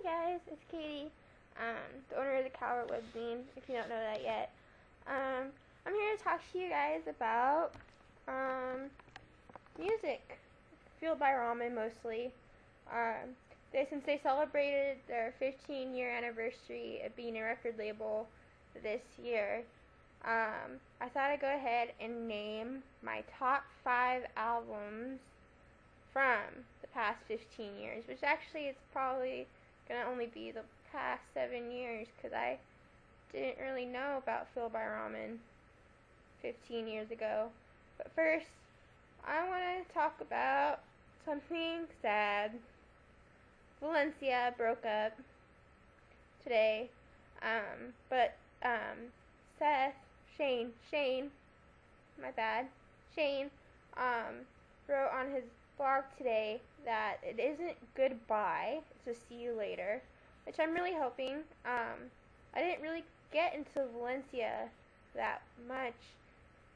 guys, it's Katie, the owner of the Coward Webzine, if you don't know that yet. I'm here to talk to you guys about music, fueled by ramen mostly. Since they celebrated their 15-year anniversary of being a record label this year, I thought I'd go ahead and name my top 5 albums from the past 15 years, which actually it's probably going to only be the past 7 years, because I didn't really know about Fueled by Ramen 15 years ago. But first, I want to talk about something sad. Valencia broke up today, but Shane, my bad, Shane, wrote on his blog today that it isn't goodbye, it's a see you later, which I'm really hoping. I didn't really get into Valencia that much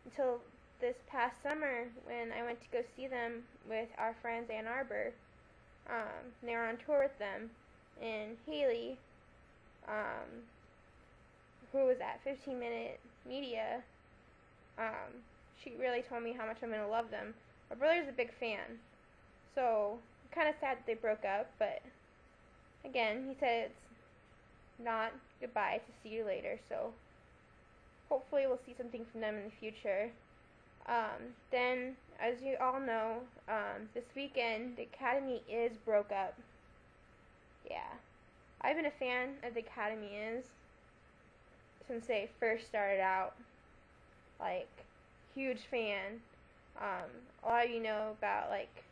until this past summer when I went to go see them with our friends Ann Arbor. They were on tour with them, and Haley, who was at 15-Minute Media, she really told me how much I'm going to love them. My brother's a big fan, so I'm kind of sad that they broke up, but again, he said it's not goodbye, to see you later, so hopefully we'll see something from them in the future. Then, as you all know, this weekend, the Academy is broke up. Yeah. I've been a fan of the Academy since they first started out. Like, huge fan. A lot of you know about, like,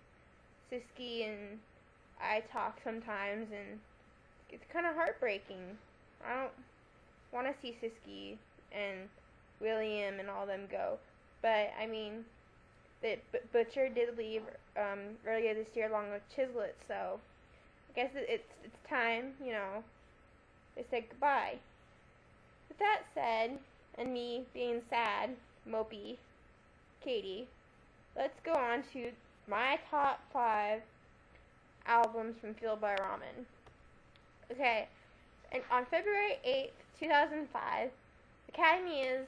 Siski, and I talk sometimes, and it's kind of heartbreaking. I don't want to see Siski and William and all them go. But, I mean, Butcher did leave earlier this year along with Chislett, so I guess it's time, you know, they said goodbye. With that said, and me being sad, mopey, Katie, let's go on to my top 5 albums from Fueled by Ramen. Okay, and on February 8th, 2005, Academy's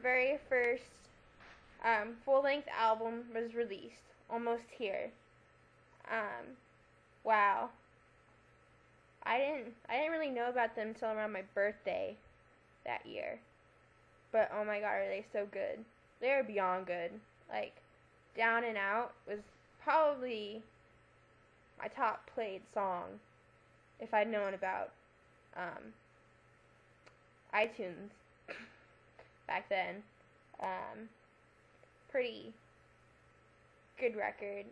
very first full-length album was released, Almost Here. Wow. I didn't really know about them until around my birthday that year. But oh my god, are they so good. They're beyond good. Like, Down and Out was probably my top played song if I'd known about iTunes back then. Pretty good record.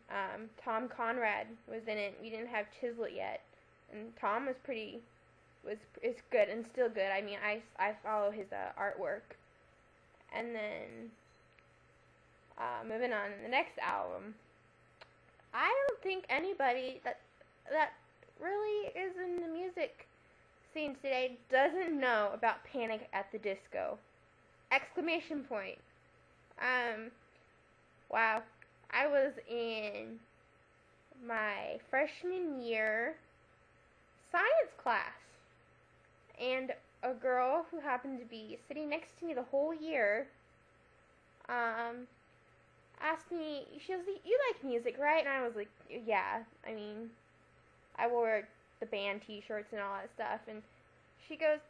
Tom Conrad was in it. We didn't have Chislett yet, and Tom is good and still good. I mean, I follow his artwork. And then moving on, the next album, I don't think anybody that really is in the music scene today doesn't know about Panic at the Disco! Exclamation point. Wow. I was in my freshman year science class, and a girl who happened to be sitting next to me the whole year asked me, she was like, "You like music, right?" And I was like, "Yeah, I mean, I wore the band t-shirts and all that stuff." And she goes,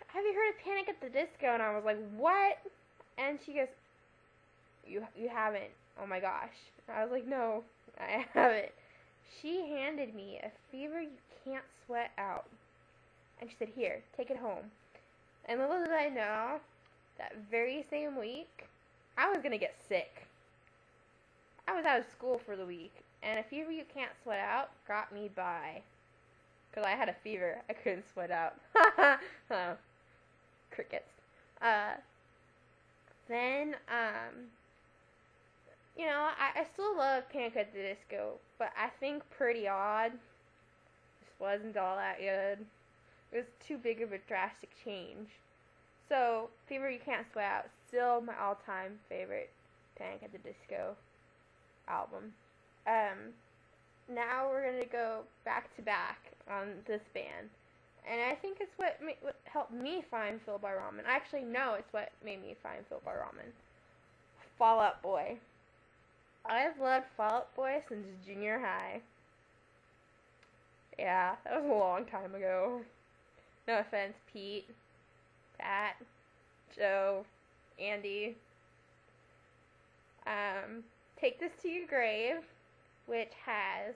"Have you heard of Panic at the Disco?" And I was like, "What?" And she goes, You haven't? Oh my gosh. And I was like, "No, I haven't." She handed me a Fever You Can't Sweat Out. And she said, "Here, take it home." And little did I know, that very same week, I was going to get sick. I was out of school for the week, and a Fever You Can't Sweat Out got me by. Because I had a fever. I couldn't sweat out. Oh, crickets. Then, you know, I still love Panic at the Disco, but I think Pretty Odd just wasn't all that good. It was too big of a drastic change. So, Fever You Can't Sweat Out, still my all-time favorite Panic at the Disco album. now we're gonna go back to back on this band. And I think it's what helped me find Filled by Ramen. I actually know it's what made me find Filled by Ramen. Fall Out Boy. I've loved Fall Out Boy since junior high. Yeah, that was a long time ago. No offense, Pete, Pat, Joe, Andy. Take This to Your Grave, which has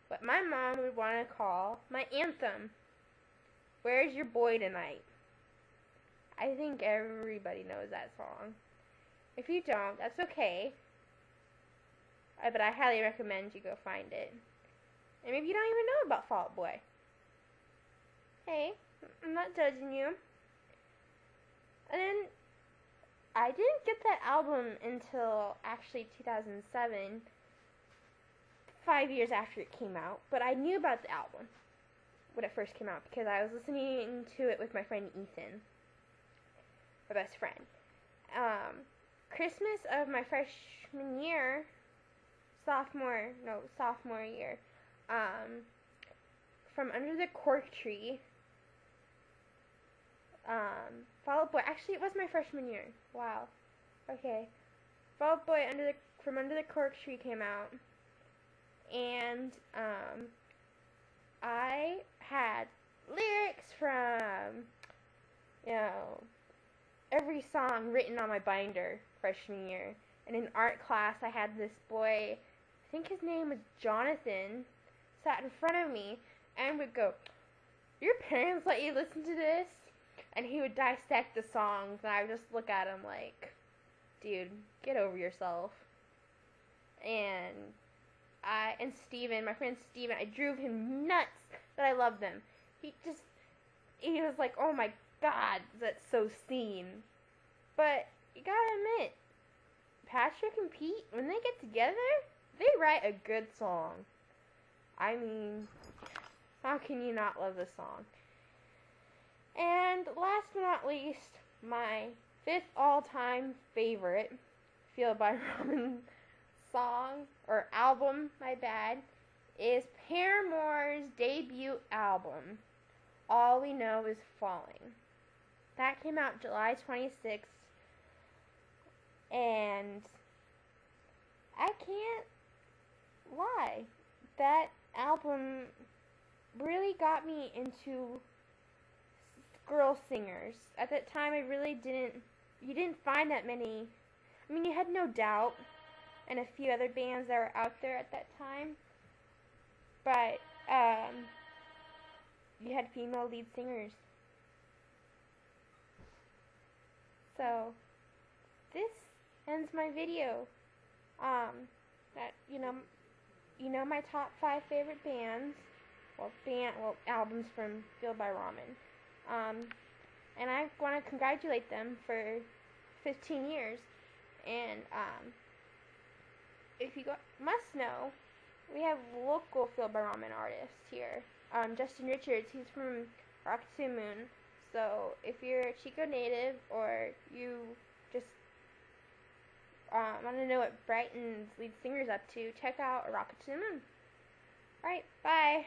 what my mom would want to call my anthem. Where's Your Boy Tonight? I think everybody knows that song. If you don't, that's okay. But I highly recommend you go find it. And maybe you don't even know about Fall Out Boy. Hey, I'm not judging you. And then I didn't get that album until actually 2007, 5 years after it came out. But I knew about the album when it first came out because I was listening to it with my friend Ethan, my best friend. Christmas of my freshman year, sophomore year, From Under the Cork Tree, Fall Out Boy, actually it was my freshman year, wow, okay, Fall Out Boy From Under the Cork Tree came out, and, I had lyrics from, every song written on my binder freshman year. And in art class, I had this boy, I think his name was Jonathan, sat in front of me and would go, "Your parents let you listen to this?" And he would dissect the songs, and I would just look at him like, "Dude, get over yourself." And Steven, my friend Steven, I drove him nuts that I loved them. He was like, "Oh my God, that's so seen." But you gotta admit, Patrick and Pete, when they get together, they write a good song. I mean, how can you not love this song? And last but not least, my 5th all-time favorite Filled by Ramen song, or album, my bad, is Paramore's debut album, All We Know Is Falling. That came out July 26th, and I can't lie, that album really got me into girl singers. At that time, you didn't find that many. I mean, you had No Doubt and a few other bands that were out there at that time, but you had female lead singers. So this ends my video. My top 5 favorite bands, albums from Filled by Ramen. And I want to congratulate them for 15 years. And if you must know, we have local Filled by Ramen artists here. Justin Richards, he's from Rocket to the Moon. So if you're a Chico native, or you just want to know what Brighton's lead singer's up to, check out Rocket to the Moon. Alright, bye.